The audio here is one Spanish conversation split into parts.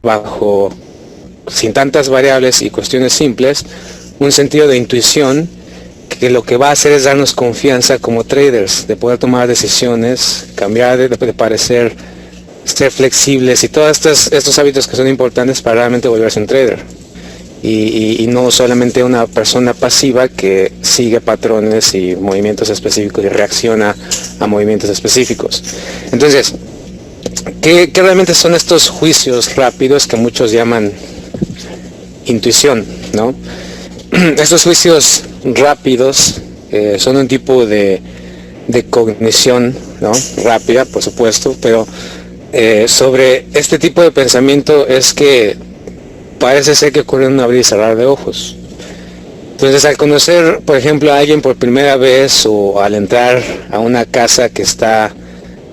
bajo, sin tantas variables y cuestiones simples, un sentido de intuición que lo que va a hacer es darnos confianza como traders, de poder tomar decisiones, cambiar de parecer, ser flexibles y todos estos hábitos que son importantes para realmente volverse un trader. Y no solamente una persona pasiva que sigue patrones y movimientos específicos y reacciona a movimientos específicos. Entonces, ¿qué realmente son estos juicios rápidos que muchos llaman intuición, ¿no? Estos juicios rápidos son un tipo de cognición, ¿no? Rápida, por supuesto, pero sobre este tipo de pensamiento es que parece ser que ocurre en un abrir y cerrar de ojos. Entonces, al conocer, por ejemplo, a alguien por primera vez o al entrar a una casa que está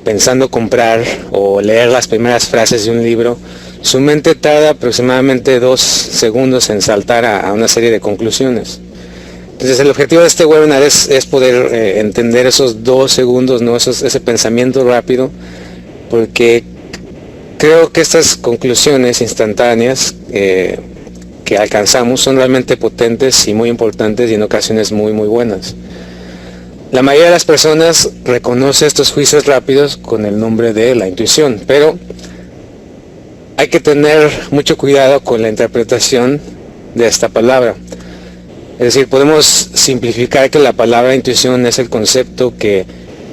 pensando comprar o leer las primeras frases de un libro, su mente tarda aproximadamente 2 segundos en saltar a una serie de conclusiones. Entonces, el objetivo de este webinar es poder entender esos 2 segundos, ¿no? Ese pensamiento rápido, porque creo que estas conclusiones instantáneas que alcanzamos son realmente potentes y muy importantes y en ocasiones muy buenas. La mayoría de las personas reconoce estos juicios rápidos con el nombre de la intuición, pero hay que tener mucho cuidado con la interpretación de esta palabra. Es decir, podemos simplificar que la palabra intuición es el concepto que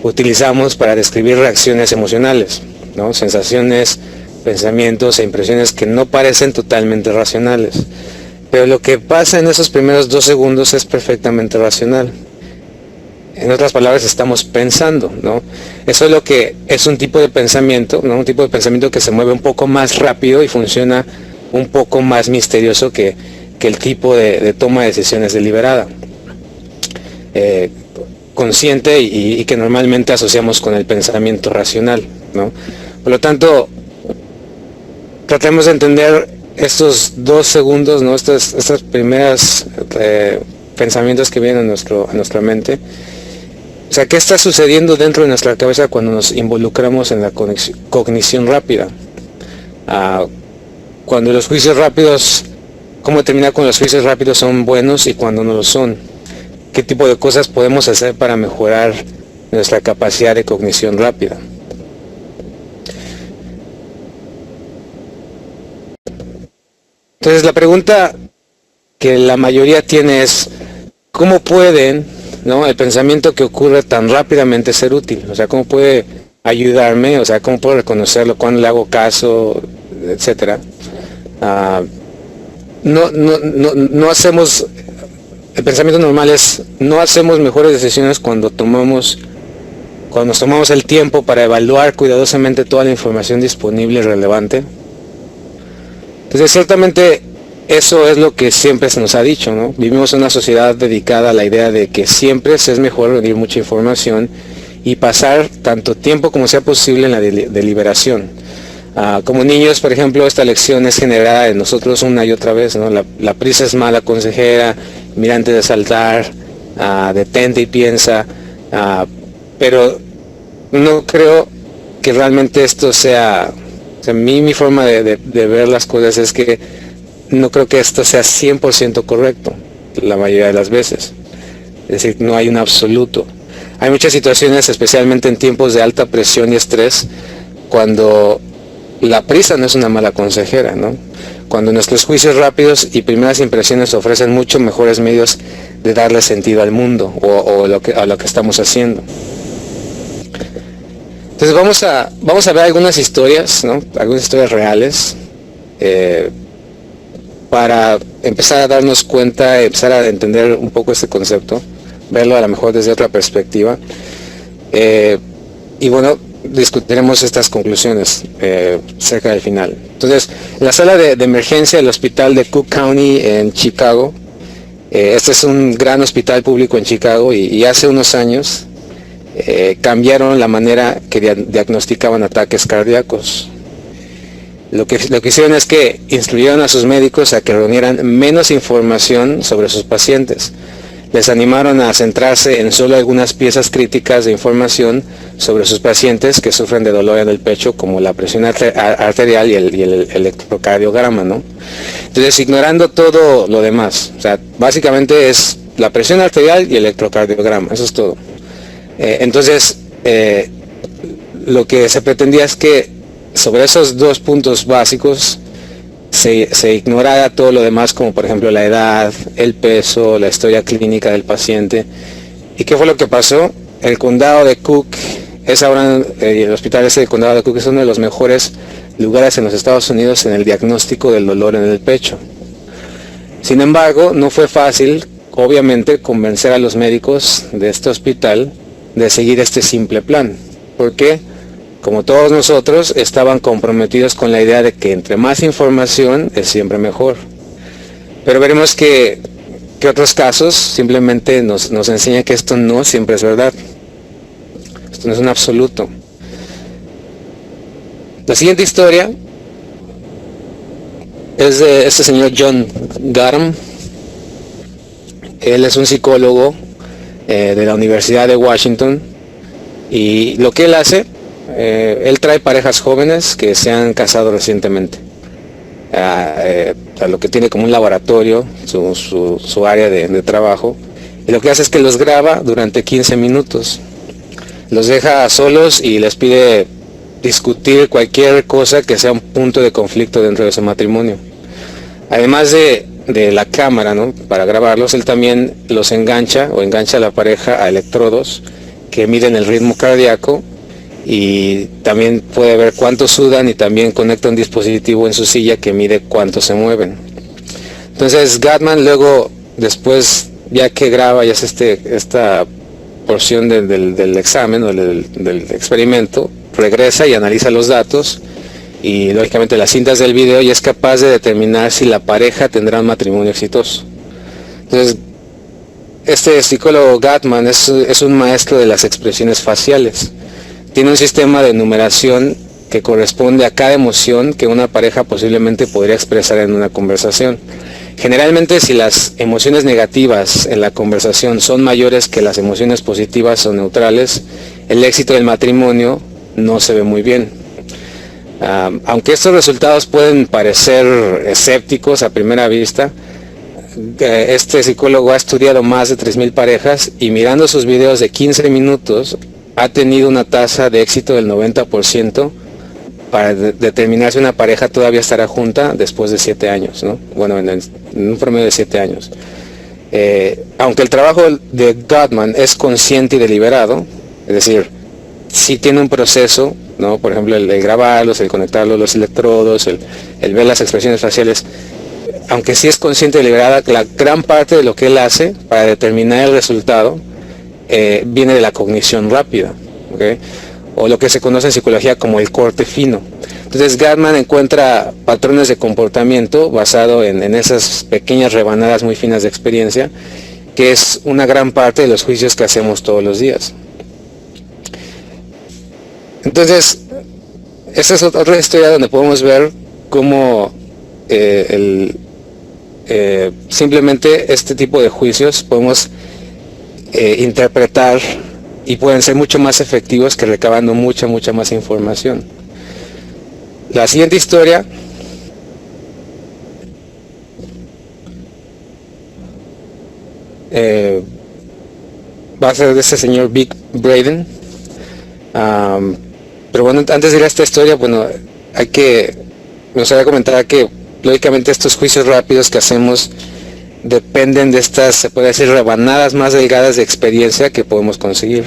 utilizamos para describir reacciones emocionales, ¿no? Sensaciones, pensamientos e impresiones que no parecen totalmente racionales. Pero lo que pasa en esos primeros 2 segundos es perfectamente racional. En otras palabras, estamos pensando, ¿no? Eso es lo que es un tipo de pensamiento, ¿no? Un tipo de pensamiento que se mueve un poco más rápido y funciona un poco más misterioso que el tipo de toma de decisiones deliberada, consciente y que normalmente asociamos con el pensamiento racional, ¿no? Por lo tanto, tratemos de entender estos 2 segundos, ¿no? Estas primeras pensamientos que vienen a nuestra mente. O sea, ¿qué está sucediendo dentro de nuestra cabeza cuando nos involucramos en la cognición rápida? Cuando los juicios rápidos, ¿cómo determinar cuando los juicios rápidos son buenos y cuando no lo son? ¿Qué tipo de cosas podemos hacer para mejorar nuestra capacidad de cognición rápida? Entonces, la pregunta que la mayoría tiene es, ¿cómo pueden, ¿no? el pensamiento que ocurre tan rápidamente ser útil? O sea, ¿cómo puede ayudarme? O sea, ¿cómo puedo reconocerlo? ¿Cuándo le hago caso? Etcétera. No hacemos, el pensamiento normal es, no hacemos mejores decisiones cuando nos tomamos el tiempo para evaluar cuidadosamente toda la información disponible y relevante. Entonces, ciertamente, eso es lo que siempre se nos ha dicho, ¿no? Vivimos en una sociedad dedicada a la idea de que siempre es mejor reunir mucha información y pasar tanto tiempo como sea posible en la deliberación. Como niños, por ejemplo, esta lección es generada en nosotros una y otra vez, ¿no? La prisa es mala consejera, mira antes de saltar, detente y piensa, pero no creo que realmente esto sea, o sea, mi forma de ver las cosas es que no creo que esto sea 100% correcto la mayoría de las veces. Es decir, no hay un absoluto. Hay muchas situaciones, especialmente en tiempos de alta presión y estrés, cuando la prisa no es una mala consejera, ¿no? Cuando nuestros juicios rápidos y primeras impresiones ofrecen mucho mejores medios de darle sentido al mundo o a lo que estamos haciendo. Entonces vamos a ver algunas historias, ¿no? Algunas historias reales, para empezar a darnos cuenta, empezar a entender un poco este concepto, verlo a lo mejor desde otra perspectiva. Y bueno, discutiremos estas conclusiones cerca del final. Entonces, en la sala de emergencia del hospital de Cook County en Chicago, este es un gran hospital público en Chicago y hace unos años cambiaron la manera que diagnosticaban ataques cardíacos. Lo que hicieron es que instruyeron a sus médicos a que reunieran menos información sobre sus pacientes. les animaron a centrarse en solo algunas piezas críticas de información sobre sus pacientes que sufren de dolor en el pecho, como la presión arterial y el electrocardiograma, ¿no? Entonces, ignorando todo lo demás, o sea, básicamente es la presión arterial y el electrocardiograma, eso es todo. Entonces, lo que se pretendía es que sobre esos dos puntos básicos se ignorara todo lo demás, como por ejemplo la edad, el peso, la historia clínica del paciente. ¿Y qué fue lo que pasó? El condado de Cook es ahora, el hospital ese del condado de Cook es uno de los mejores lugares en los Estados Unidos en el diagnóstico del dolor en el pecho. Sin embargo, no fue fácil, obviamente, convencer a los médicos de este hospital de seguir este simple plan. ¿Por qué? Como todos nosotros, estaban comprometidos con la idea de que entre más información es siempre mejor. Pero veremos que otros casos simplemente nos enseñan que esto no siempre es verdad. Esto no es un absoluto. La siguiente historia es de este señor John Gottman. Él es un psicólogo de la Universidad de Washington, y lo que él hace, él trae parejas jóvenes que se han casado recientemente, a lo que tiene como un laboratorio, su área de trabajo, y lo que hace es que los graba durante 15 minutos, los deja solos y les pide discutir cualquier cosa que sea un punto de conflicto dentro de su matrimonio. Además de la cámara, ¿no?, para grabarlos, él también los engancha a la pareja a electrodos que miden el ritmo cardíaco, y también puede ver cuánto sudan, y también conecta un dispositivo en su silla que mide cuánto se mueven. Entonces Gottman luego, después, ya que graba y hace esta porción del examen o del experimento, regresa y analiza los datos y lógicamente las cintas del video, y es capaz de determinar si la pareja tendrá un matrimonio exitoso. Entonces, este psicólogo Gottman es un maestro de las expresiones faciales. Tiene un sistema de numeración que corresponde a cada emoción que una pareja posiblemente podría expresar en una conversación. Generalmente, si las emociones negativas en la conversación son mayores que las emociones positivas o neutrales, el éxito del matrimonio no se ve muy bien. Aunque estos resultados pueden parecer escépticos a primera vista, este psicólogo ha estudiado más de 3,000 parejas, y mirando sus videos de 15 minutos ha tenido una tasa de éxito del 90% para determinar si una pareja todavía estará junta después de 7 años, ¿no? Bueno, en un promedio de 7 años. Aunque el trabajo de Gottman es consciente y deliberado, es decir, sí tiene un proceso, ¿no? Por ejemplo, el grabarlos, el conectarlos, los electrodos, el ver las expresiones faciales. Aunque sí es consciente y deliberada, la gran parte de lo que él hace para determinar el resultado viene de la cognición rápida, ¿okay?, o lo que se conoce en psicología como el corte fino. Entonces Gottman encuentra patrones de comportamiento basado en esas pequeñas rebanadas muy finas de experiencia, que es una gran parte de los juicios que hacemos todos los días. Entonces, esta es otra historia donde podemos ver cómo simplemente este tipo de juicios podemos interpretar, y pueden ser mucho más efectivos que recabando mucha más información. La siguiente historia va a ser de este señor Vic Braden. Pero bueno, antes de ir a esta historia, bueno, me gustaría comentar que lógicamente estos juicios rápidos que hacemos dependen de estas, se puede decir, rebanadas más delgadas de experiencia que podemos conseguir.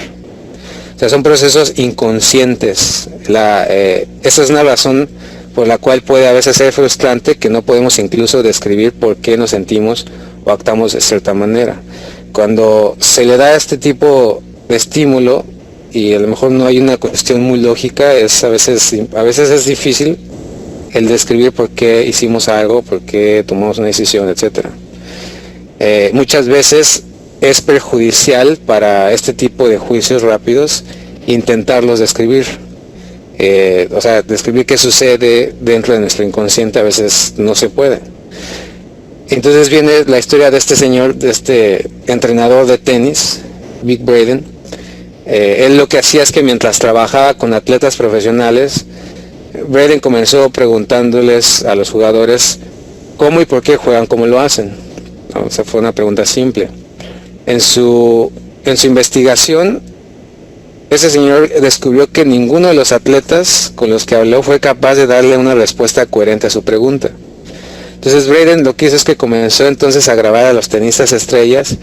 O sea, son procesos inconscientes. Esa es una razón por la cual puede a veces ser frustrante que no podemos incluso describir por qué nos sentimos o actuamos de cierta manera. Cuando se le da este tipo de estímulo y a lo mejor no hay una cuestión muy lógica, a veces es difícil el describir por qué hicimos algo, por qué tomamos una decisión, etcétera. Muchas veces es perjudicial para este tipo de juicios rápidos intentarlos describir. O sea, describir qué sucede dentro de nuestro inconsciente a veces no se puede. Entonces viene la historia de este señor, de este entrenador de tenis, Vic Braden. Él lo que hacía es que mientras trabajaba con atletas profesionales, Braden comenzó preguntándoles a los jugadores cómo y por qué juegan como lo hacen, ¿no? O sea, fue una pregunta simple. En su investigación, ese señor descubrió que ninguno de los atletas con los que habló fue capaz de darle una respuesta coherente a su pregunta. Entonces Braden lo que hizo es que comenzó entonces a grabar a los tenistas estrellas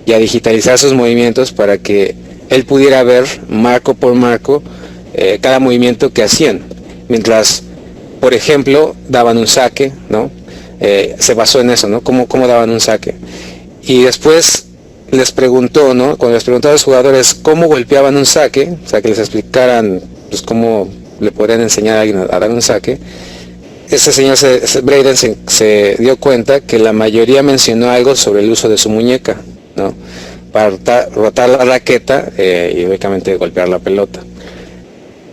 y a digitalizar sus movimientos para que él pudiera ver marco por marco cada movimiento que hacían. Mientras, por ejemplo, daban un saque, ¿no? Se basó en eso, ¿no? ¿Cómo daban un saque? Y después les preguntó, ¿no? Cuando les preguntó a los jugadores cómo golpeaban un saque, o sea, que les explicaran pues cómo le podrían enseñar a alguien a dar un saque, ese señor Braden se dio cuenta que la mayoría mencionó algo sobre el uso de su muñeca, ¿no? Para rotar la raqueta y lógicamente golpear la pelota.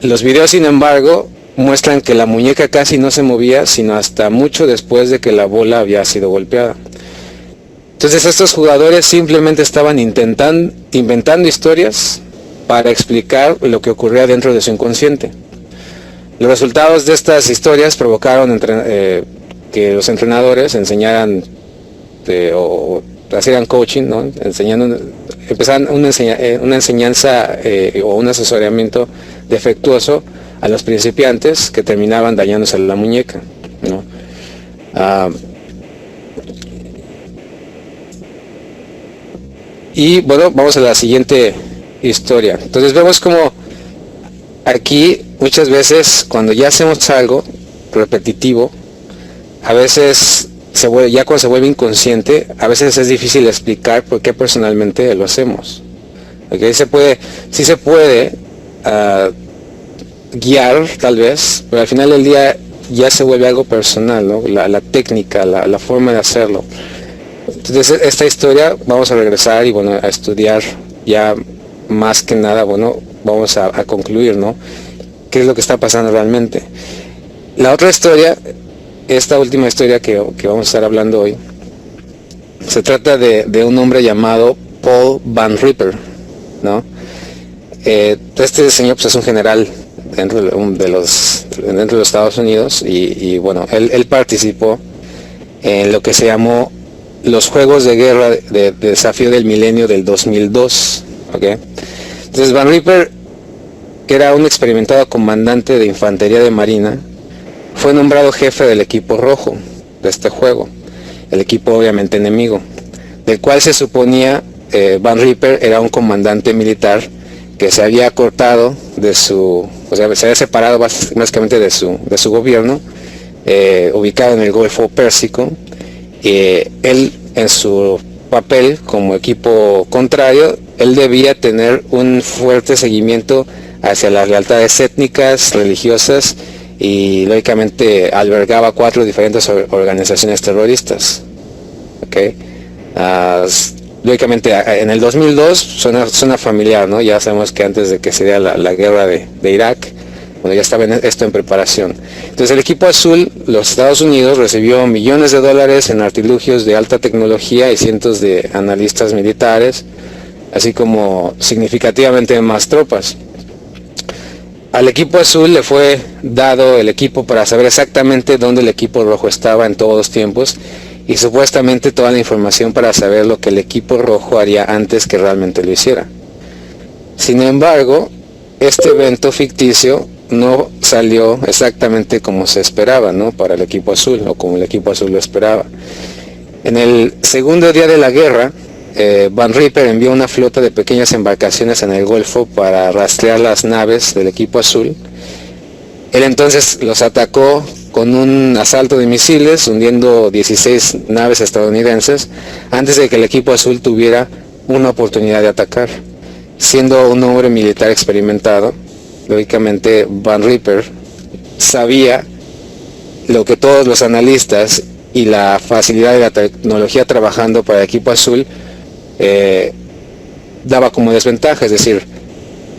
Los videos, sin embargo, muestran que la muñeca casi no se movía, sino hasta mucho después de que la bola había sido golpeada. Entonces estos jugadores simplemente estaban inventando historias para explicar lo que ocurría dentro de su inconsciente. Los resultados de estas historias provocaron que los entrenadores enseñaran o hacían coaching, ¿no? Empezaban una enseñanza o un asesoramiento defectuoso a los principiantes que terminaban dañándose la muñeca, ¿no? Y bueno, vamos a la siguiente historia. Entonces vemos como aquí muchas veces cuando ya hacemos algo repetitivo, a veces ya cuando se vuelve inconsciente, a veces es difícil explicar por qué personalmente lo hacemos. ¿Okay? Sí se puede guiar tal vez, pero al final del día ya se vuelve algo personal, ¿no? La técnica, la forma de hacerlo. Entonces esta historia vamos a regresar y bueno, a estudiar ya más que nada, bueno, vamos a concluir, ¿no? ¿Qué es lo que está pasando realmente? La otra historia, esta última historia que vamos a estar hablando hoy, se trata de un hombre llamado Paul Van Ripper, ¿no? Este señor pues es un general dentro de los Estados Unidos y bueno, él participó en lo que se llamó los Juegos de Guerra de Desafío del Milenio del 2002, ¿okay? Entonces Van Ripper, que era un experimentado comandante de infantería de marina, fue nombrado jefe del equipo rojo de este juego, el equipo obviamente enemigo, del cual se suponía Van Ripper era un comandante militar que se había cortado se había separado básicamente de su gobierno, ubicado en el Golfo Pérsico. Él, en su papel como equipo contrario, él debía tener un fuerte seguimiento hacia las lealtades étnicas, religiosas y lógicamente albergaba 4 diferentes organizaciones terroristas. ¿Okay? Lógicamente en el 2002 suena familiar, ¿no? Ya sabemos que antes de que se diera la guerra de Irak, bueno, ya estaba esto en preparación. Entonces el equipo azul, los Estados Unidos, recibió millones de dólares en artilugios de alta tecnología y cientos de analistas militares, así como significativamente más tropas. Al equipo azul le fue dado el equipo para saber exactamente dónde el equipo rojo estaba en todos los tiempos y supuestamente toda la información para saber lo que el equipo rojo haría antes que realmente lo hiciera. Sin embargo, este evento ficticio no salió exactamente como se esperaba, ¿no? Para el equipo azul, o como el equipo azul lo esperaba. En el segundo día de la guerra, Van Ripper envió una flota de pequeñas embarcaciones en el Golfo para rastrear las naves del equipo azul. Él entonces los atacó con un asalto de misiles, hundiendo 16 naves estadounidenses, antes de que el equipo azul tuviera una oportunidad de atacar. Siendo un hombre militar experimentado, lógicamente Van Ripper sabía lo que todos los analistas y la facilidad de la tecnología trabajando para el equipo azul daba como desventaja. Es decir,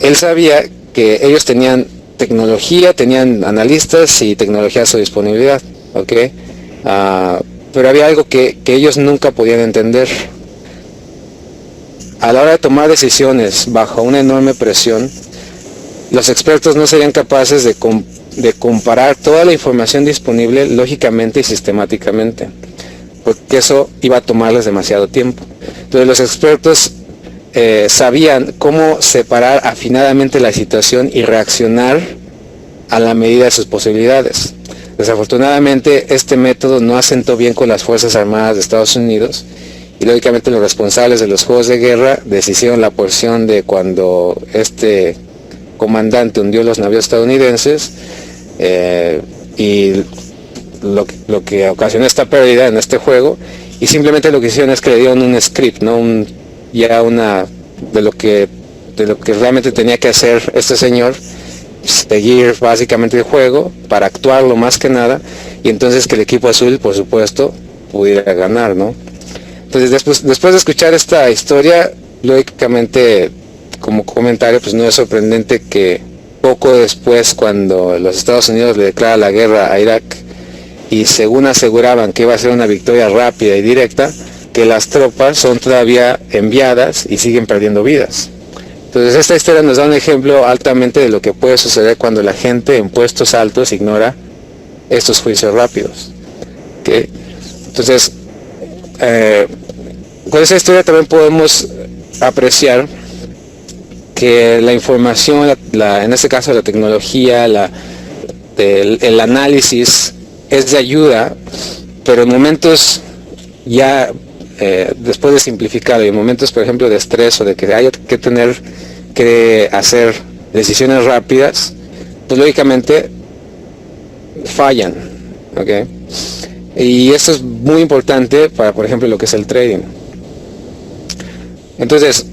él sabía que ellos tenían tecnología, tenían analistas y tecnología a su disponibilidad, ¿okay? pero había algo que ellos nunca podían entender. A la hora de tomar decisiones bajo una enorme presión, los expertos no serían capaces de comparar toda la información disponible lógicamente y sistemáticamente, porque eso iba a tomarles demasiado tiempo. Entonces los expertos sabían cómo separar afinadamente la situación y reaccionar a la medida de sus posibilidades. Desafortunadamente este método no asentó bien con las Fuerzas Armadas de Estados Unidos, y lógicamente los responsables de los juegos de guerra deshicieron la porción de cuando este comandante hundió los navíos estadounidenses, y lo que ocasionó esta pérdida en este juego, y simplemente lo que hicieron es que le dieron un script, ¿no? De lo que realmente tenía que hacer este señor, seguir básicamente el juego para actuarlo más que nada, y entonces que el equipo azul, por supuesto, pudiera ganar, ¿no? Entonces después de escuchar esta historia, lógicamente, como comentario, pues no es sorprendente que poco después, cuando los Estados Unidos le declaran la guerra a Irak, y según aseguraban que iba a ser una victoria rápida y directa, que las tropas son todavía enviadas y siguen perdiendo vidas. Entonces esta historia nos da un ejemplo altamente de lo que puede suceder cuando la gente en puestos altos ignora estos juicios rápidos. ¿Okay? Entonces, con esa historia también podemos apreciar que la información, en este caso la tecnología, el análisis es de ayuda, pero en momentos ya después de simplificarlo, y en momentos por ejemplo de estrés o de que hay que tener que hacer decisiones rápidas, pues lógicamente fallan, ¿okay? Y esto es muy importante para, por ejemplo, lo que es el trading. Entonces,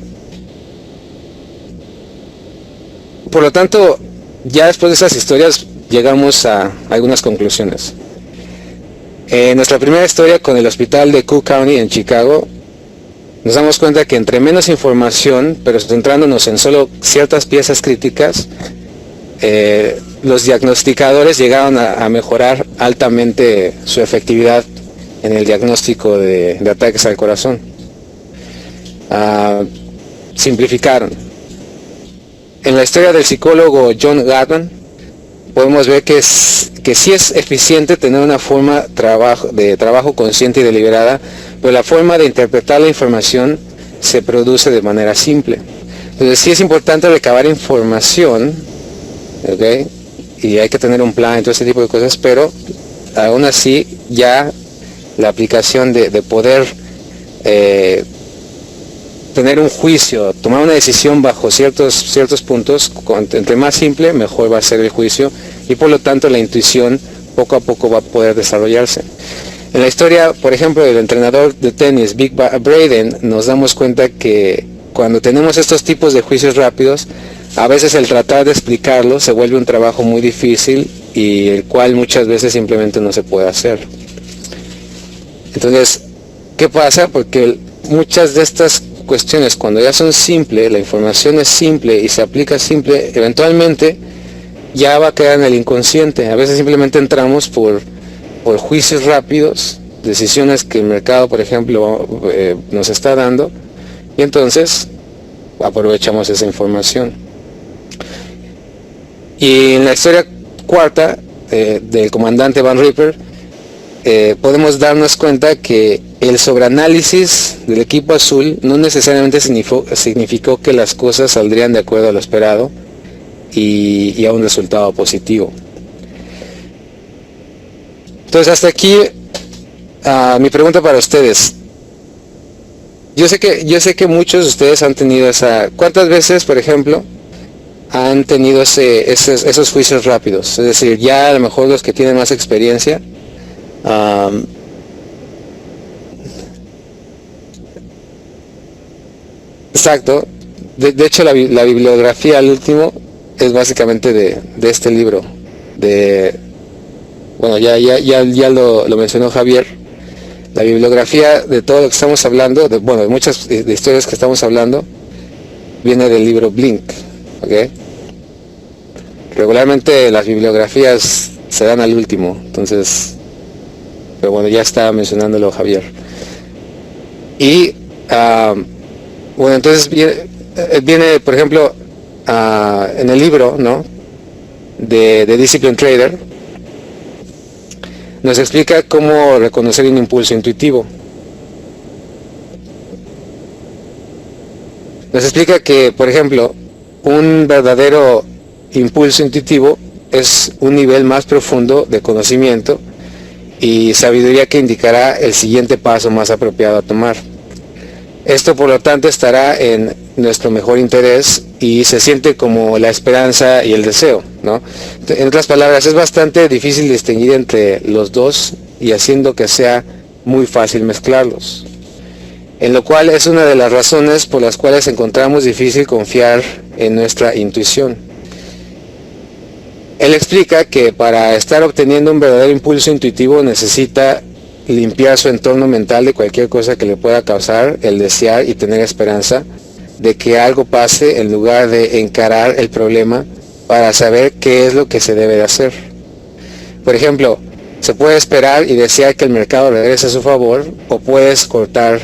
por lo tanto, ya después de esas historias llegamos a algunas conclusiones. En nuestra primera historia con el hospital de Cook County en Chicago, nos damos cuenta que entre menos información, pero centrándonos en solo ciertas piezas críticas, los diagnosticadores llegaron a mejorar altamente su efectividad en el diagnóstico de ataques al corazón. Simplificaron. En la historia del psicólogo John Gottman, podemos ver que sí es eficiente tener una forma de trabajo consciente y deliberada, pero la forma de interpretar la información se produce de manera simple. Entonces sí es importante recabar información, ¿okay? Y hay que tener un plan y todo ese tipo de cosas, pero aún así ya la aplicación de poder tener un juicio, tomar una decisión bajo ciertos puntos, entre más simple, mejor va a ser el juicio, y por lo tanto la intuición poco a poco va a poder desarrollarse. En la historia, por ejemplo, del entrenador de tenis, Vic Braden, nos damos cuenta que cuando tenemos estos tipos de juicios rápidos, a veces el tratar de explicarlo se vuelve un trabajo muy difícil, y el cual muchas veces simplemente no se puede hacer. Entonces, ¿qué pasa? Porque muchas de estas cuestiones, cuando ya son simples, la información es simple y se aplica simple, eventualmente ya va a quedar en el inconsciente. A veces simplemente entramos por juicios rápidos, decisiones que el mercado, por ejemplo, nos está dando, y entonces aprovechamos esa información. Y en la historia cuarta del comandante Van Ripper, podemos darnos cuenta que el sobreanálisis del equipo azul no necesariamente significó que las cosas saldrían de acuerdo a lo esperado y a un resultado positivo. Entonces hasta aquí mi pregunta para ustedes. Yo sé que muchos de ustedes han tenido ¿cuántas veces, por ejemplo, han tenido esos juicios rápidos? Es decir, ya a lo mejor los que tienen más experiencia, exacto. De hecho, la bibliografía al último es básicamente de este libro. Bueno, ya lo mencionó Javier. La bibliografía de todo lo que estamos hablando, de muchas de historias que estamos hablando, viene del libro Blink. ¿Okay? Regularmente las bibliografías se dan al último, entonces pero bueno, ya estaba mencionándolo Javier. Y bueno, entonces viene por ejemplo, en el libro, ¿no?, de Discipline Trader, nos explica cómo reconocer un impulso intuitivo. Nos explica que, por ejemplo, un verdadero impulso intuitivo es un nivel más profundo de conocimiento y sabiduría que indicará el siguiente paso más apropiado a tomar. Esto, por lo tanto, estará en nuestro mejor interés y se siente como la esperanza y el deseo, ¿no? En otras palabras, es bastante difícil distinguir entre los dos y haciendo que sea muy fácil mezclarlos. En lo cual es una de las razones por las cuales encontramos difícil confiar en nuestra intuición. Él explica que para estar obteniendo un verdadero impulso intuitivo necesita limpiar su entorno mental de cualquier cosa que le pueda causar el desear y tener esperanza de que algo pase, en lugar de encarar el problema para saber qué es lo que se debe de hacer. Por ejemplo, se puede esperar y desear que el mercado regrese a su favor, o puedes cortar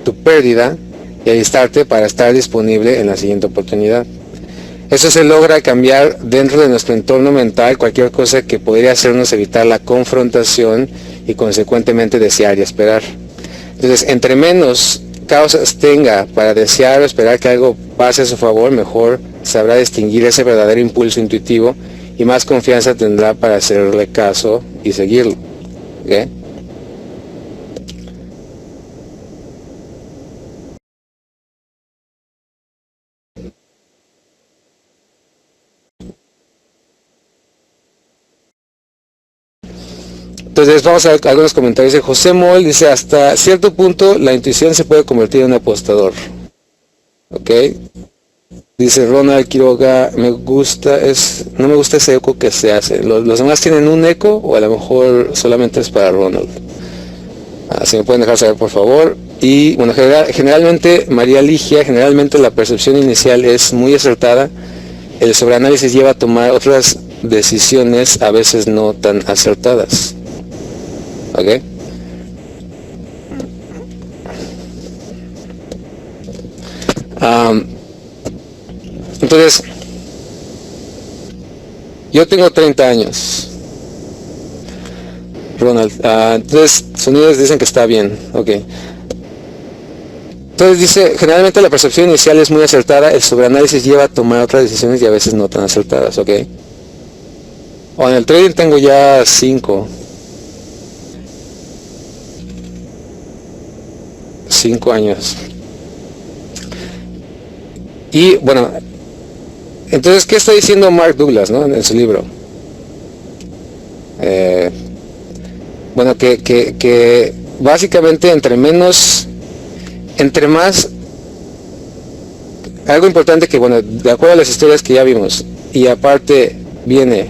tu pérdida y alistarte para estar disponible en la siguiente oportunidad. Eso se logra cambiar dentro de nuestro entorno mental cualquier cosa que podría hacernos evitar la confrontación y consecuentemente desear y esperar. Entonces, entre menos causas tenga para desear o esperar que algo pase a su favor, mejor sabrá distinguir ese verdadero impulso intuitivo y más confianza tendrá para hacerle caso y seguirlo. ¿Okay? Entonces vamos a ver algunos comentarios de José Moll. Dice: hasta cierto punto la intuición se puede convertir en un apostador. Ok. Dice Ronald Quiroga: no me gusta ese eco que se hace. ¿Los demás tienen un eco o a lo mejor solamente es para Ronald? Si me pueden dejar saber, por favor. Y bueno, generalmente María Ligia, generalmente la percepción inicial es muy acertada. El sobreanálisis lleva a tomar otras decisiones a veces no tan acertadas. ¿Ok? Entonces, yo tengo 30 años. Ronald, entonces sonidos dicen que está bien. Ok. Entonces dice, generalmente la percepción inicial es muy acertada, el sobreanálisis lleva a tomar otras decisiones y a veces no tan acertadas. Ok. O en el trading tengo ya 5 años. Y bueno, entonces, ¿qué está diciendo Mark Douglas, ¿no?, en su libro? Bueno, que básicamente entre más, algo importante que, bueno, de acuerdo a las historias que ya vimos, y aparte viene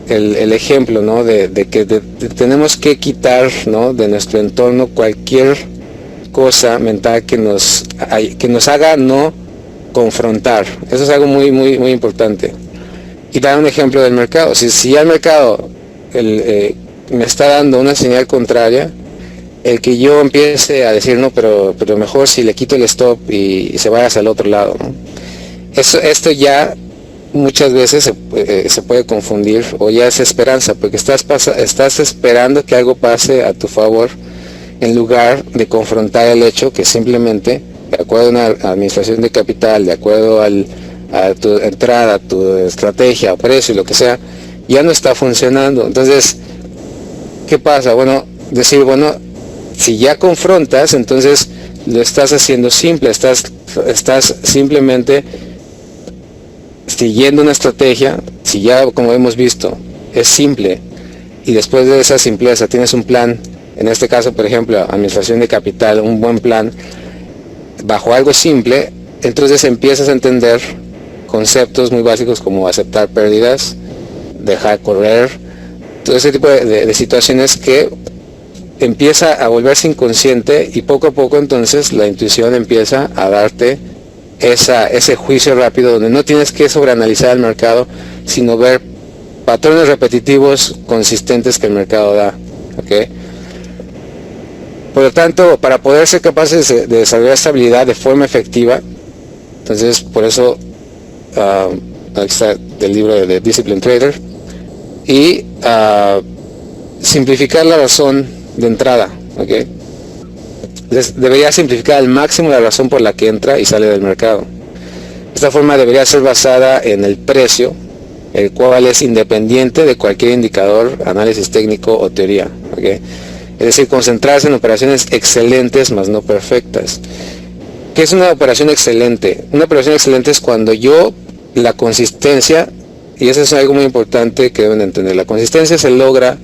el ejemplo, ¿no?, de que tenemos que quitar, ¿no?, de nuestro entorno cualquier cosa mental que nos haga no confrontar. Eso es algo muy importante. Y dar un ejemplo del mercado. Si ya el mercado me está dando una señal contraria, el que yo empiece a decir no, pero mejor si le quito el stop y se vaya hacia el otro lado, ¿no? Esto ya muchas veces se puede confundir, o ya es esperanza, porque estás esperando que algo pase a tu favor en lugar de confrontar el hecho que simplemente, de acuerdo a una administración de capital, de acuerdo a tu entrada, tu estrategia, precio, lo que sea, ya no está funcionando. Entonces, ¿qué pasa? Bueno, decir, bueno, si ya confrontas, entonces lo estás haciendo simple, estás simplemente siguiendo una estrategia. Si ya, como hemos visto, es simple, y después de esa simpleza tienes un plan, en este caso, por ejemplo, administración de capital, un buen plan, bajo algo simple, entonces empiezas a entender conceptos muy básicos como aceptar pérdidas, dejar correr, todo ese tipo de situaciones que empieza a volverse inconsciente, y poco a poco entonces la intuición empieza a darte ese juicio rápido donde no tienes que sobreanalizar el mercado, sino ver patrones repetitivos consistentes que el mercado da. ¿ok? Por lo tanto, para poder ser capaces de desarrollar esta habilidad de forma efectiva, entonces por eso aquí está del libro de Discipline Trader, y simplificar la razón de entrada, ¿ok? Debería simplificar al máximo la razón por la que entra y sale del mercado. Esta forma debería ser basada en el precio, el cual es independiente de cualquier indicador, análisis técnico o teoría, ¿ok? Es decir, concentrarse en operaciones excelentes más no perfectas. ¿Qué es una operación excelente? Una operación excelente es cuando la consistencia, y eso es algo muy importante que deben entender, la consistencia se logra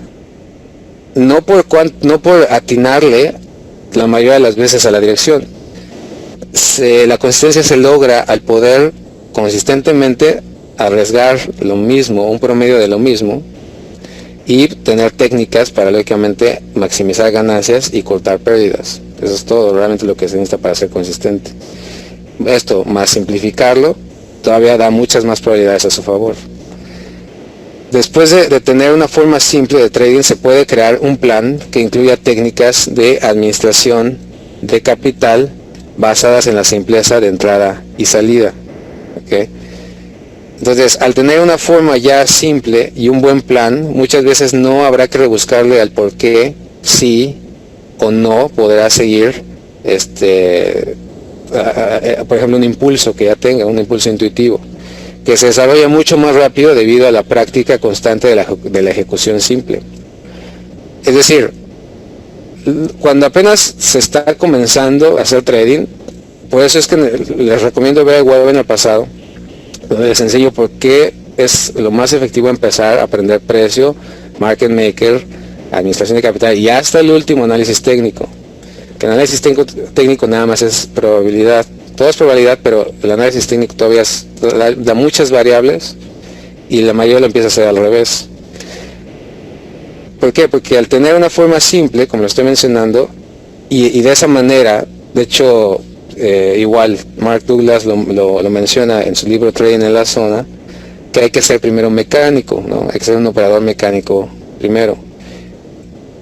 no por atinarle la mayoría de las veces a la dirección. La consistencia se logra al poder consistentemente arriesgar lo mismo, un promedio de lo mismo, y tener técnicas para lógicamente maximizar ganancias y cortar pérdidas. Eso es todo realmente lo que se necesita para ser consistente. Esto más simplificarlo todavía da muchas más probabilidades a su favor. Después de tener una forma simple de trading, se puede crear un plan que incluya técnicas de administración de capital basadas en la simpleza de entrada y salida, ¿okay? Entonces, al tener una forma ya simple y un buen plan, muchas veces no habrá que rebuscarle al por qué sí o no podrá seguir por ejemplo, un impulso que ya tenga, un impulso intuitivo, que se desarrolla mucho más rápido debido a la práctica constante de la ejecución simple. Es decir, cuando apenas se está comenzando a hacer trading, por eso es que les recomiendo ver el webinar pasado, donde les enseño por qué es lo más efectivo empezar a aprender precio, market maker, administración de capital y hasta el último análisis técnico. Que el análisis técnico nada más es probabilidad. Todo es probabilidad, pero el análisis técnico todavía da muchas variables y la mayoría lo empieza a hacer al revés. ¿Por qué? Porque al tener una forma simple, como lo estoy mencionando, y de esa manera, de hecho, igual Mark Douglas lo menciona en su libro Trading en la Zona, que hay que ser primero mecánico, ¿no? Hay que ser un operador mecánico primero.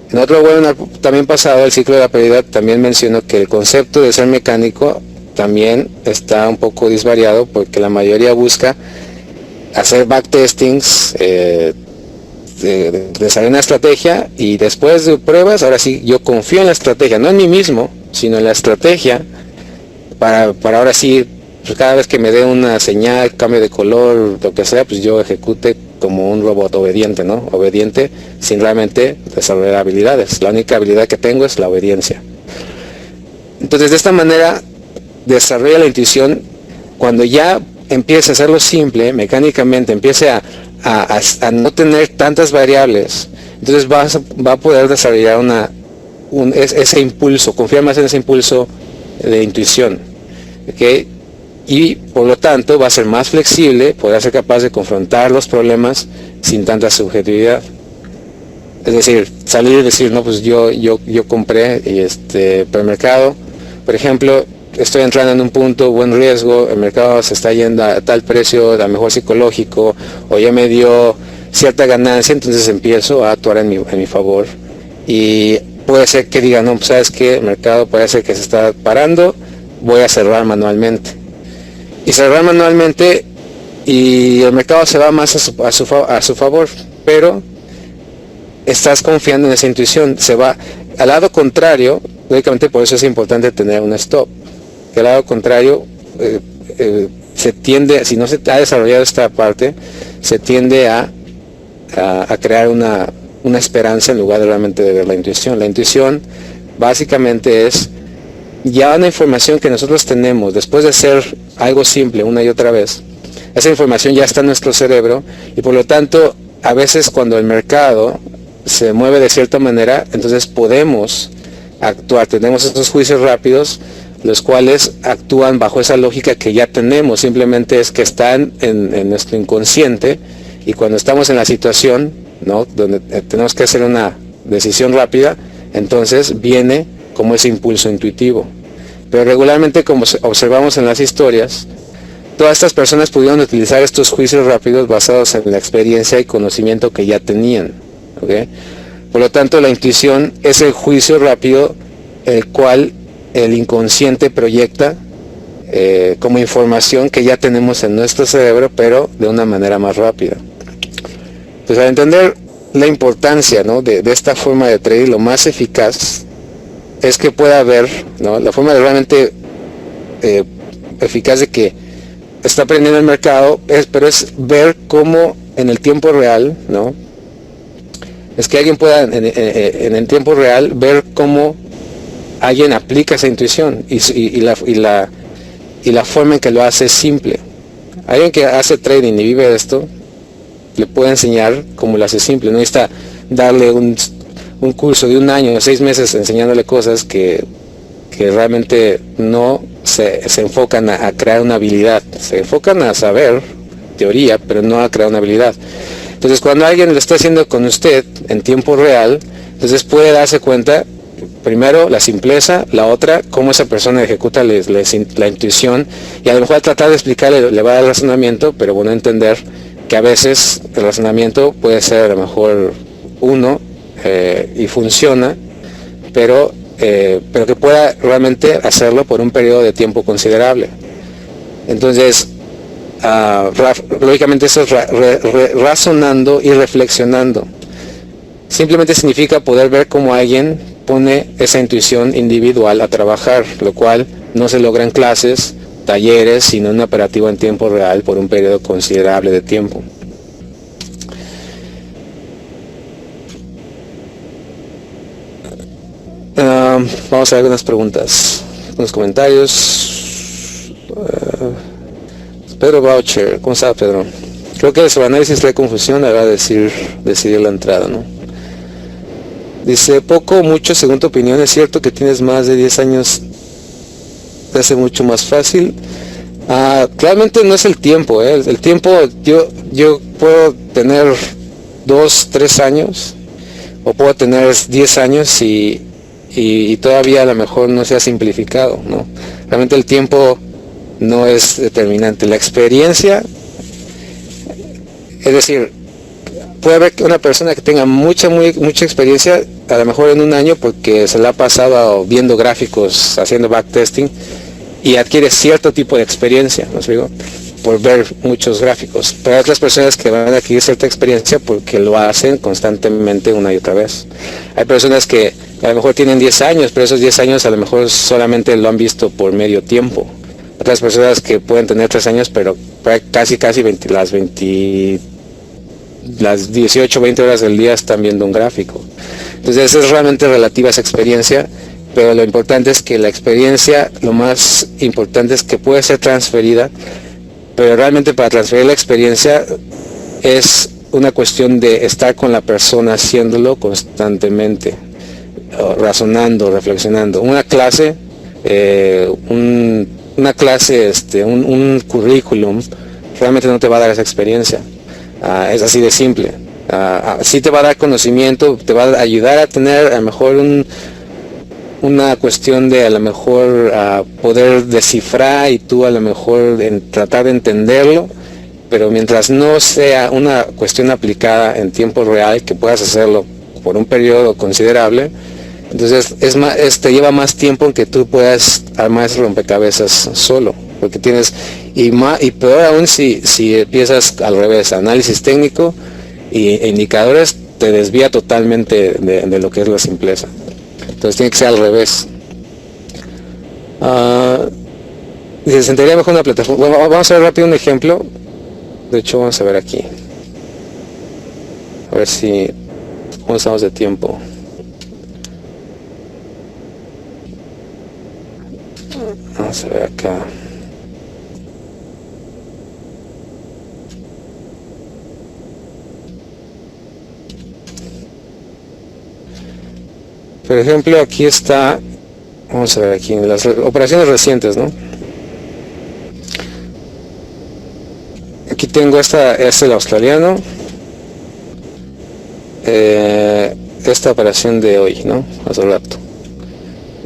En otro webinar también pasado, el ciclo de la pérdida, también mencionó que el concepto de ser mecánico también está un poco disvariado porque la mayoría busca hacer backtestings, desarrollar una estrategia y después de pruebas, ahora sí, yo confío en la estrategia, no en mí mismo, sino en la estrategia para ahora sí, pues cada vez que me dé una señal, cambio de color, lo que sea, pues yo ejecute como un robot obediente, ¿no? Obediente sin realmente desarrollar habilidades. La única habilidad que tengo es la obediencia. Entonces, de esta manera desarrolla la intuición. Cuando ya empiece a hacerlo simple, mecánicamente, empiece a no tener tantas variables, entonces va a poder desarrollar ese impulso, confiar más en ese impulso de intuición, ¿okay? Y por lo tanto va a ser más flexible, podrá ser capaz de confrontar los problemas sin tanta subjetividad. Es decir, salir y decir, no, pues yo compré pero el mercado, por ejemplo, estoy entrando en un punto, buen riesgo, el mercado se está yendo a tal precio, a lo mejor psicológico, o ya me dio cierta ganancia, entonces empiezo a actuar en mi favor. Y puede ser que diga, no, pues sabes que el mercado parece que se está parando, voy a cerrar manualmente. Y cerrar manualmente y el mercado se va más a su favor, pero estás confiando en esa intuición, se va al lado contrario. Lógicamente por eso es importante tener un stop, que al lado contrario se tiende, si no se ha desarrollado esta parte, se tiende a crear una esperanza en lugar de realmente de ver la intuición. La intuición básicamente es ya una información que nosotros tenemos después de hacer algo simple una y otra vez. Esa información ya está en nuestro cerebro y por lo tanto a veces cuando el mercado se mueve de cierta manera, entonces podemos actuar, tenemos estos juicios rápidos, los cuales actúan bajo esa lógica que ya tenemos, simplemente es que están en nuestro inconsciente, y cuando estamos en la situación, ¿no?, donde tenemos que hacer una decisión rápida, entonces viene como ese impulso intuitivo. Pero regularmente, como observamos en las historias, todas estas personas pudieron utilizar estos juicios rápidos basados en la experiencia y conocimiento que ya tenían, ¿okay? Por lo tanto, la intuición es el juicio rápido el cual el inconsciente proyecta como información que ya tenemos en nuestro cerebro, pero de una manera más rápida. Entonces, al entender la importancia, ¿no?, de esta forma de trading, lo más eficaz es que pueda haber, ¿no?, la forma de realmente eficaz de que está aprendiendo el mercado, pero es ver cómo en el tiempo real, ¿no?, es que alguien pueda en el tiempo real ver cómo alguien aplica esa intuición y la forma en que lo hace es simple. Alguien que hace trading y vive esto le puede enseñar cómo lo hace simple. No necesita darle un curso de 1 año, 6 meses enseñándole cosas que realmente no se enfocan a crear una habilidad. Se enfocan a saber teoría, pero no a crear una habilidad. Entonces, cuando alguien lo está haciendo con usted en tiempo real, entonces puede darse cuenta, primero, la simpleza, la otra, cómo esa persona ejecuta la intuición, y a lo mejor al tratar de explicarle le va a dar el razonamiento, pero bueno, entender que a veces el razonamiento puede ser a lo mejor uno y funciona, pero que pueda realmente hacerlo por un periodo de tiempo considerable. Entonces, lógicamente eso es razonando y reflexionando. Simplemente significa poder ver cómo alguien pone esa intuición individual a trabajar, lo cual no se logra en clases, talleres, sino en un operativo en tiempo real por un periodo considerable de tiempo. Vamos a ver algunas preguntas, algunos comentarios. Pedro Boucher, ¿cómo está, Pedro? Creo que el sobreanálisis trae confusión a la hora de decidir la entrada, ¿no? Dice, poco o mucho, según tu opinión, ¿es cierto que tienes más de 10 años? ¿Te hace mucho más fácil? Claramente no es el tiempo, el tiempo, yo puedo tener 2, 3 años, o puedo tener 10 años y todavía a lo mejor no se ha simplificado, ¿no? Realmente el tiempo no es determinante. La experiencia, es decir, puede haber una persona que tenga mucha experiencia, a lo mejor en 1 año, porque se la ha pasado viendo gráficos, haciendo backtesting, y adquiere cierto tipo de experiencia, ¿no digo?, por ver muchos gráficos. Pero hay otras personas que van a adquirir cierta experiencia porque lo hacen constantemente una y otra vez. Hay personas que a lo mejor tienen 10 años, pero esos 10 años a lo mejor solamente lo han visto por medio tiempo. Otras personas que pueden tener 3 años, pero casi las 18, 20 horas del día están viendo un gráfico. Entonces es realmente relativa a esa experiencia, pero lo importante es que la experiencia, lo más importante es que puede ser transferida, pero realmente para transferir la experiencia es una cuestión de estar con la persona haciéndolo constantemente, razonando, reflexionando. Una clase, un currículum realmente no te va a dar esa experiencia. Es así de simple. Sí te va a dar conocimiento, te va a ayudar a tener a lo mejor una cuestión de a lo mejor poder descifrar y tú a lo mejor tratar de entenderlo, pero mientras no sea una cuestión aplicada en tiempo real, que puedas hacerlo por un periodo considerable, entonces te lleva más tiempo en que tú puedas armar ese rompecabezas solo, porque tienes, y peor aún si empiezas al revés, análisis técnico e indicadores, te desvía totalmente de lo que es la simpleza. Entonces tiene que ser al revés. Dice, ¿sentiría mejor una plataforma? Bueno, vamos a ver rápido un ejemplo. De hecho, vamos a ver aquí. A ver si... ¿Cómo estamos de tiempo? Vamos a ver acá. Por ejemplo, aquí está, vamos a ver aquí, en las operaciones recientes, ¿no? Aquí tengo este es el australiano, esta operación de hoy, ¿no? Hace rato.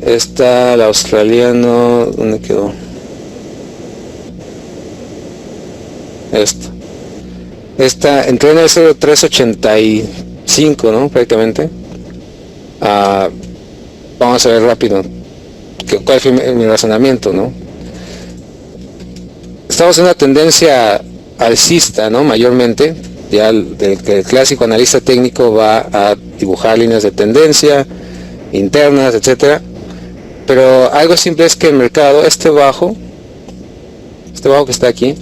Esta, el australiano, ¿dónde quedó? Esta entró en el 0.385, ¿no? Prácticamente. Vamos a ver rápido cuál fue mi razonamiento, ¿no? Estamos en una tendencia alcista, ¿no? Mayormente, ya el clásico analista técnico va a dibujar líneas de tendencia internas, etcétera. Pero algo simple es que el mercado, este bajo que está aquí,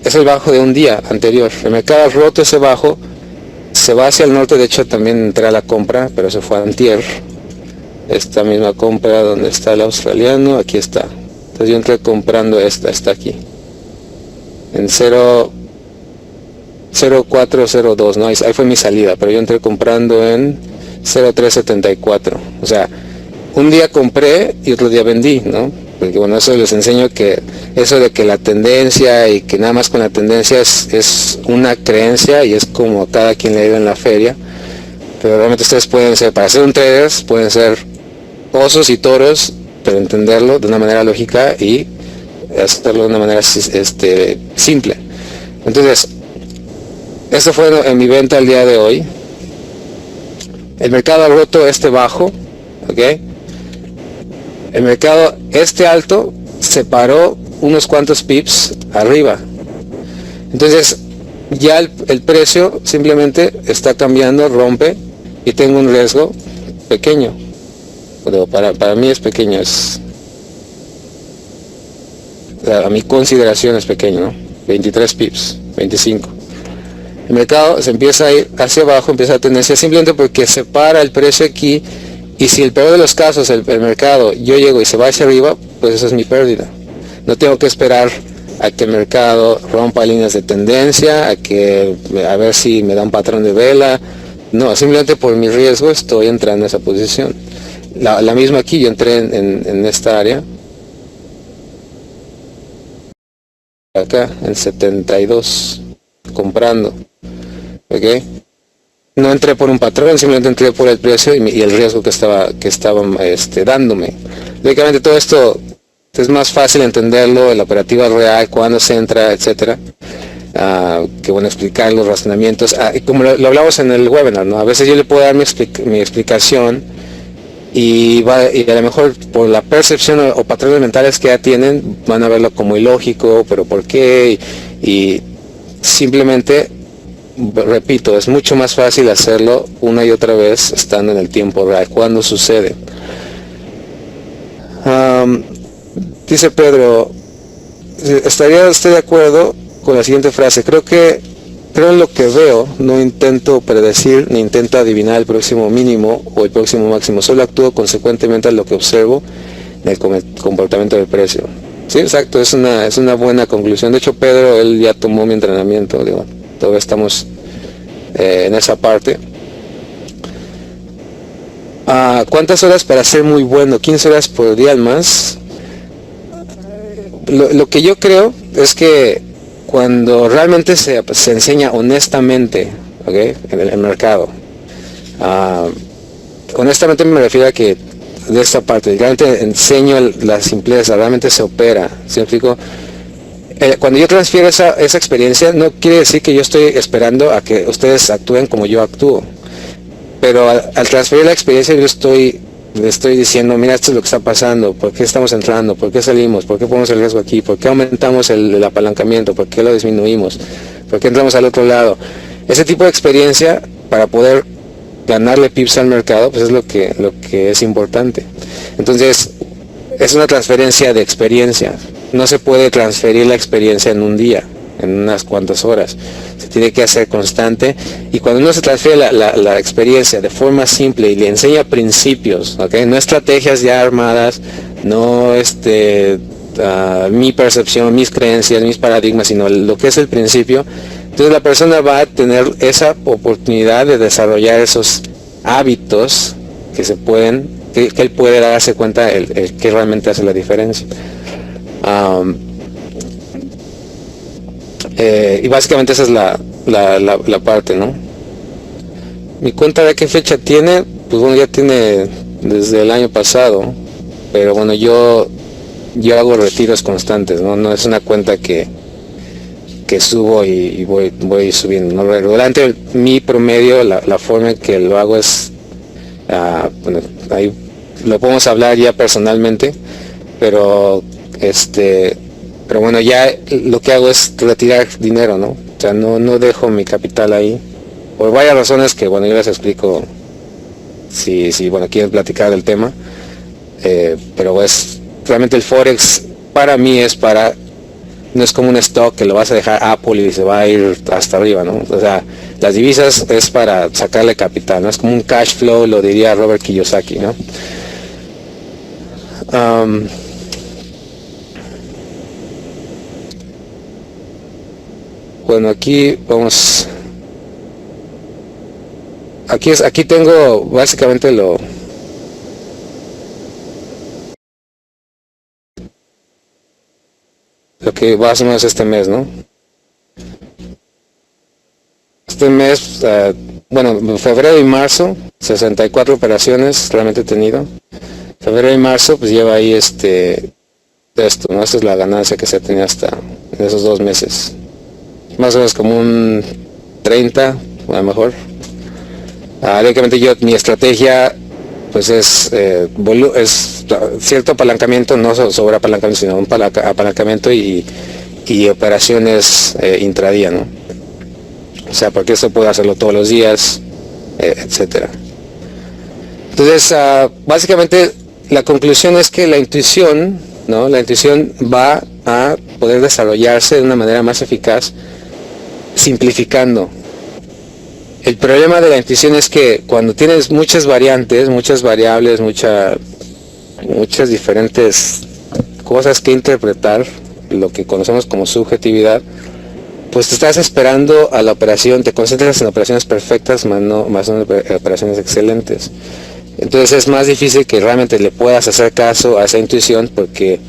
es el bajo de un día anterior. El mercado ha roto ese bajo, se va hacia el norte. De hecho también entré a la compra, pero se fue antier. Esta misma compra donde está el australiano, aquí está. Entonces yo entré comprando esta, está aquí en 0.402, ¿no? Ahí fue mi salida, pero yo entré comprando en 0.374. O sea, un día compré y otro día vendí, ¿no? Porque bueno, eso les enseño, que eso de que la tendencia y que nada más con la tendencia es una creencia y es como cada quien le diga en la feria. Pero realmente ustedes pueden ser, para ser un trader, pueden ser osos y toros, pero entenderlo de una manera lógica y hacerlo de una manera simple. Entonces, esto fue en mi venta el día de hoy. El mercado ha roto este bajo, ¿ok? El mercado, este alto, se paró unos cuantos pips arriba. Entonces, ya el precio simplemente está cambiando, rompe, y tengo un riesgo pequeño. Pero para mí es pequeño, a mi consideración es pequeño, ¿no? 23 pips, 25. El mercado se empieza a ir hacia abajo, empieza a tendencia simplemente porque se para el precio aquí, y si el peor de los casos, el mercado, yo llego y se va hacia arriba, pues esa es mi pérdida. No tengo que esperar a que el mercado rompa líneas de tendencia, a ver si me da un patrón de vela. No, simplemente por mi riesgo estoy entrando en esa posición. La misma aquí, yo entré en esta área, acá en 72, comprando, ¿ok? No entré por un patrón, simplemente entré por el precio y el riesgo que estaba dándome. Lógicamente todo esto es más fácil entenderlo en la operativa real, cuándo se entra, etcétera, que bueno, explicar los razonamientos. Como lo hablamos en el webinar, ¿no? A veces yo le puedo dar mi explicación y a lo mejor por la percepción o patrones mentales que ya tienen, van a verlo como ilógico, pero ¿por qué? Y simplemente, repito, es mucho más fácil hacerlo una y otra vez estando en el tiempo real, cuando sucede. Dice Pedro, ¿estaría usted de acuerdo con la siguiente frase? Creo en lo que veo, no intento predecir ni intento adivinar el próximo mínimo o el próximo máximo, solo actúo consecuentemente a lo que observo en el comportamiento del precio. Sí, exacto, es una buena conclusión. De hecho, Pedro, él ya tomó mi entrenamiento, digo, todavía estamos en esa parte. ¿Cuántas horas para ser muy bueno? 15 horas por día al más. Lo que yo creo es que cuando realmente se enseña honestamente, ¿okay?, en el mercado, honestamente me refiero a que de esta parte, realmente enseño la simpleza, realmente se opera, ¿sí me explico? Cuando yo transfiero esa experiencia, no quiere decir que yo estoy esperando a que ustedes actúen como yo actúo, pero al transferir la experiencia yo le estoy diciendo, mira, esto es lo que está pasando, por qué estamos entrando, por qué salimos, por qué ponemos el riesgo aquí, por qué aumentamos el apalancamiento, por qué lo disminuimos, por qué entramos al otro lado. Ese tipo de experiencia, para poder ganarle pips al mercado, pues es lo que es importante. Entonces, es una transferencia de experiencia. No se puede transferir la experiencia en un día, en unas cuantas horas. Se tiene que hacer constante, y cuando uno se transfiere la experiencia de forma simple y le enseña principios, ¿okay?, no estrategias ya armadas, no mi percepción, mis creencias, mis paradigmas, sino lo que es el principio, entonces la persona va a tener esa oportunidad de desarrollar esos hábitos que él puede darse cuenta el que realmente hace la diferencia. Y básicamente esa es la parte, ¿no? Mi cuenta, ¿de qué fecha tiene? Pues bueno, ya tiene desde el año pasado, pero bueno, yo hago retiros constantes, no es una cuenta que subo y voy subiendo, ¿no? Durante mi promedio, la forma en que lo hago es Bueno, ahí lo podemos hablar ya personalmente, pero pero bueno, ya lo que hago es retirar dinero, ¿no? O sea, no dejo mi capital ahí, por varias razones que, bueno, yo les explico si bueno, quieren platicar del tema. Pero pues realmente el Forex para mí no es como un stock que lo vas a dejar Apple y se va a ir hasta arriba, ¿no? O sea, las divisas es para sacarle capital, ¿no? Es como un cash flow, lo diría Robert Kiyosaki, ¿no? Bueno, aquí vamos. Aquí tengo básicamente lo que más o menos este mes, ¿no? Este mes, bueno, febrero y marzo, 64 operaciones realmente he tenido. Febrero y marzo, pues lleva ahí esto, ¿no? Esta es la ganancia que se tenía hasta en esos 2 meses. Más o menos como un 30, a lo mejor. Lógicamente mi estrategia pues es cierto apalancamiento, no sobre apalancamiento, sino un apalancamiento y operaciones intradía, ¿no? O sea, porque eso puedo hacerlo todos los días, etcétera. Entonces, básicamente la conclusión es que la intuición, ¿no? La intuición va a poder desarrollarse de una manera más eficaz, simplificando. El problema de la intuición es que cuando tienes muchas variantes, muchas variables, muchas diferentes cosas que interpretar, lo que conocemos como subjetividad, pues te estás esperando a la operación, te concentras en operaciones perfectas, más no en operaciones excelentes. Entonces es más difícil que realmente le puedas hacer caso a esa intuición porque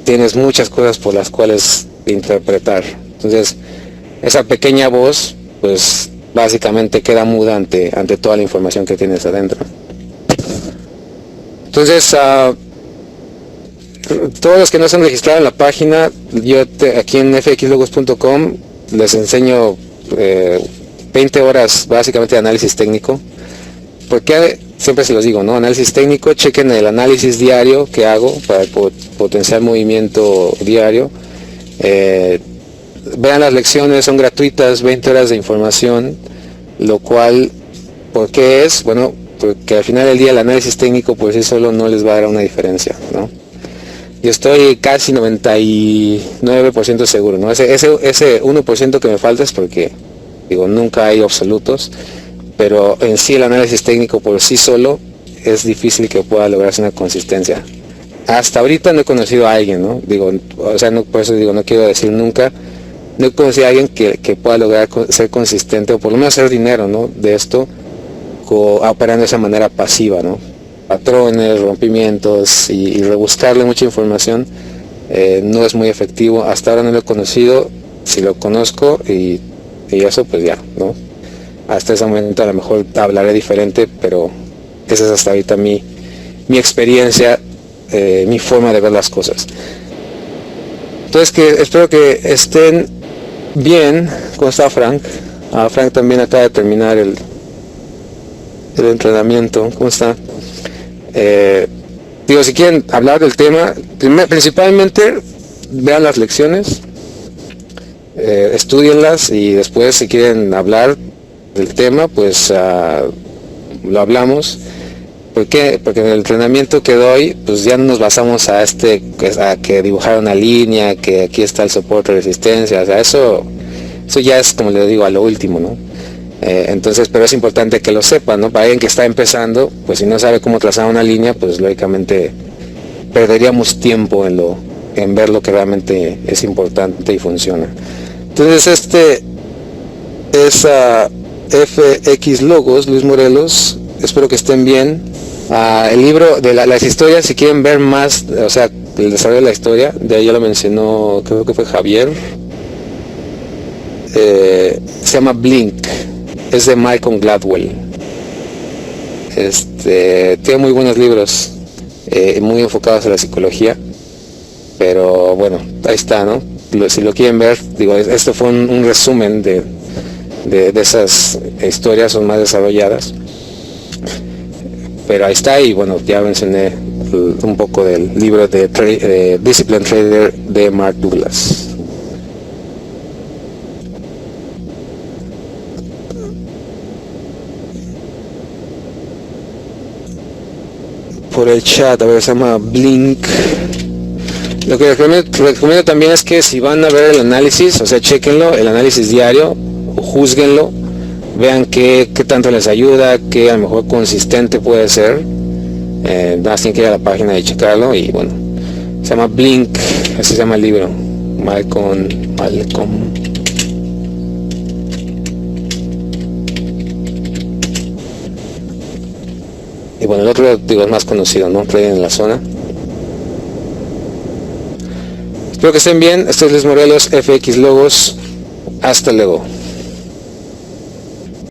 tienes muchas cosas por las cuales interpretar. Entonces esa pequeña voz, pues básicamente queda muda ante toda la información que tienes adentro. Entonces, todos los que no se han registrado en la página, aquí en fxlogos.com les enseño 20 horas básicamente de análisis técnico. Porque siempre se los digo, ¿no? Análisis técnico, chequen el análisis diario que hago para potenciar movimiento diario. Vean las lecciones, son gratuitas, 20 horas de información, lo cual, ¿por qué es? Bueno, porque al final del día el análisis técnico por sí solo no les va a dar una diferencia, ¿no? Yo estoy casi 99% seguro, ¿no? Ese 1% que me falta es porque, digo, nunca hay absolutos, pero en sí el análisis técnico por sí solo es difícil que pueda lograrse una consistencia. Hasta ahorita no he conocido a alguien, ¿no? Digo, o sea, no, por eso digo, no quiero decir nunca, no he conocido a alguien que pueda lograr ser consistente o por lo menos hacer dinero, ¿no? De esto, operando de esa manera pasiva, ¿no? Patrones, rompimientos y rebuscarle mucha información no es muy efectivo. Hasta ahora no lo he conocido. Si lo conozco y eso, pues ya, ¿no? Hasta ese momento a lo mejor hablaré diferente, pero esa es hasta ahorita mi experiencia, mi forma de ver las cosas. Entonces, espero que estén bien. ¿Cómo está Frank? Frank también acaba de terminar el entrenamiento. ¿Cómo está? Digo, si quieren hablar del tema, principalmente vean las lecciones, estudienlas y después si quieren hablar del tema, pues lo hablamos. ¿Por qué? Porque en el entrenamiento que doy, pues ya no nos basamos a que dibujar una línea, que aquí está el soporte de resistencia, o sea, eso ya es, como les digo, a lo último, ¿no? Entonces, pero es importante que lo sepan, ¿no? Para alguien que está empezando, pues si no sabe cómo trazar una línea, pues lógicamente perderíamos tiempo en ver lo que realmente es importante y funciona. Entonces, este es FX Logos, Luis Morelos. Espero que estén bien. El libro de las historias, si quieren ver más, o sea, el desarrollo de la historia, de ahí ya lo mencionó, creo que fue Javier. Se llama Blink, es de Malcolm Gladwell. Tiene muy buenos libros, muy enfocados a la psicología, pero bueno, ahí está, ¿no? Si lo quieren ver, digo, esto fue un resumen de esas historias, son más desarrolladas. pero ahí está. Y bueno, ya mencioné un poco del libro de Discipline Trader de Mark Douglas. Por el chat, a ver, se llama Blink. Lo que recomiendo también es que si van a ver el análisis, o sea, chequenlo, el análisis diario, o juzguenlo, vean qué tanto les ayuda, qué a lo mejor consistente puede ser. Nada más tienen que ir a la página y checarlo. Y bueno, se llama Blink, así se llama el libro, Malcolm. Y bueno, el otro, digo, es más conocido, ¿no? Trading en la zona. Espero que estén bien. Este es Luis Morelos, FX Logos. Hasta luego.